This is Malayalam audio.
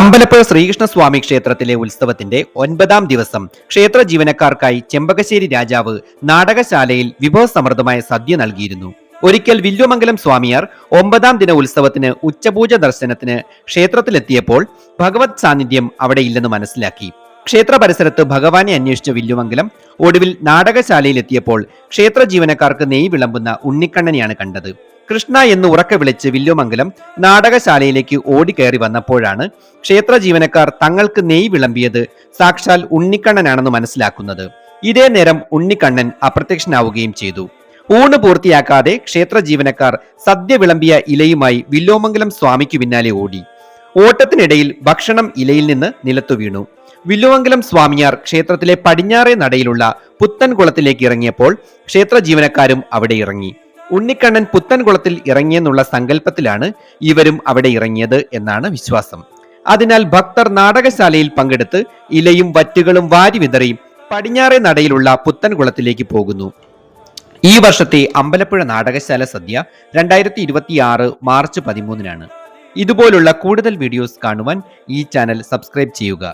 അമ്പലപ്പുഴ ശ്രീകൃഷ്ണസ്വാമി ക്ഷേത്രത്തിലെ ഉത്സവത്തിന്റെ 9ാം ദിവസം ക്ഷേത്ര ജീവനക്കാർക്കായി ചെമ്പകശ്ശേരി രാജാവ് നാടകശാലയിൽ വിഭവസമൃദ്ധമായ സദ്യ നൽകിയിരുന്നു. ഒരിക്കൽ വില്വമംഗലം സ്വാമിയാർ 9ാം ദിന ഉത്സവത്തിന് ഉച്ചപൂജ ദർശനത്തിന് ക്ഷേത്രത്തിലെത്തിയപ്പോൾ ഭഗവത് സാന്നിധ്യം അവിടെ ഇല്ലെന്ന് മനസ്സിലാക്കി. ക്ഷേത്ര പരിസരത്ത് ഭഗവാനെ അന്വേഷിച്ച വില്ലുമംഗലം ഒടുവിൽ നാടകശാലയിലെത്തിയപ്പോൾ ക്ഷേത്ര ജീവനക്കാർക്ക് നെയ് വിളമ്പുന്ന ഉണ്ണിക്കണ്ണനെയാണ് കണ്ടത്. കൃഷ്ണ എന്ന് ഉറക്കെ വിളിച്ച് വില്ലുമംഗലം നാടകശാലയിലേക്ക് ഓടിക്കയറി വന്നപ്പോഴാണ് ക്ഷേത്ര ജീവനക്കാർ തങ്ങൾക്ക് നെയ് വിളമ്പിയത് സാക്ഷാൽ ഉണ്ണിക്കണ്ണനാണെന്ന് മനസ്സിലാക്കുന്നത്. ഇതേ നേരം ഉണ്ണിക്കണ്ണൻ അപ്രത്യക്ഷനാവുകയും ചെയ്തു. ഊണ് പൂർത്തിയാക്കാതെ ക്ഷേത്ര ജീവനക്കാർ സദ്യ വിളമ്പിയ ഇലയുമായി വില്ലോമംഗലം സ്വാമിക്ക് പിന്നാലെ ഓടി. ഓട്ടത്തിനിടയിൽ ഭക്ഷണം ഇലയിൽ നിന്ന് നിലത്തു വീണു. വില്ലുമംഗലം സ്വാമിയാർ ക്ഷേത്രത്തിലെ പടിഞ്ഞാറേ നടയിലുള്ള പുത്തൻകുളത്തിലേക്ക് ഇറങ്ങിയപ്പോൾ ക്ഷേത്ര ജീവനക്കാരും അവിടെ ഇറങ്ങി. ഉണ്ണിക്കണ്ണൻ പുത്തൻകുളത്തിൽ ഇറങ്ങിയെന്നുള്ള സങ്കല്പത്തിലാണ് ഇവരും അവിടെ ഇറങ്ങിയത് എന്നാണ് വിശ്വാസം. അതിനാൽ ഭക്തർ നാടകശാലയിൽ പങ്കെടുത്ത് ഇലയും വറ്റുകളും വാരി വിതറി പടിഞ്ഞാറേ നടയിലുള്ള പുത്തൻകുളത്തിലേക്ക് പോകുന്നു. ഈ വർഷത്തെ അമ്പലപ്പുഴ നാടകശാല സദ്യ 2026 മാർച്ച് 13-നാണ്. ഇതുപോലുള്ള കൂടുതൽ വീഡിയോസ് കാണുവാൻ ഈ ചാനൽ സബ്സ്ക്രൈബ് ചെയ്യുക.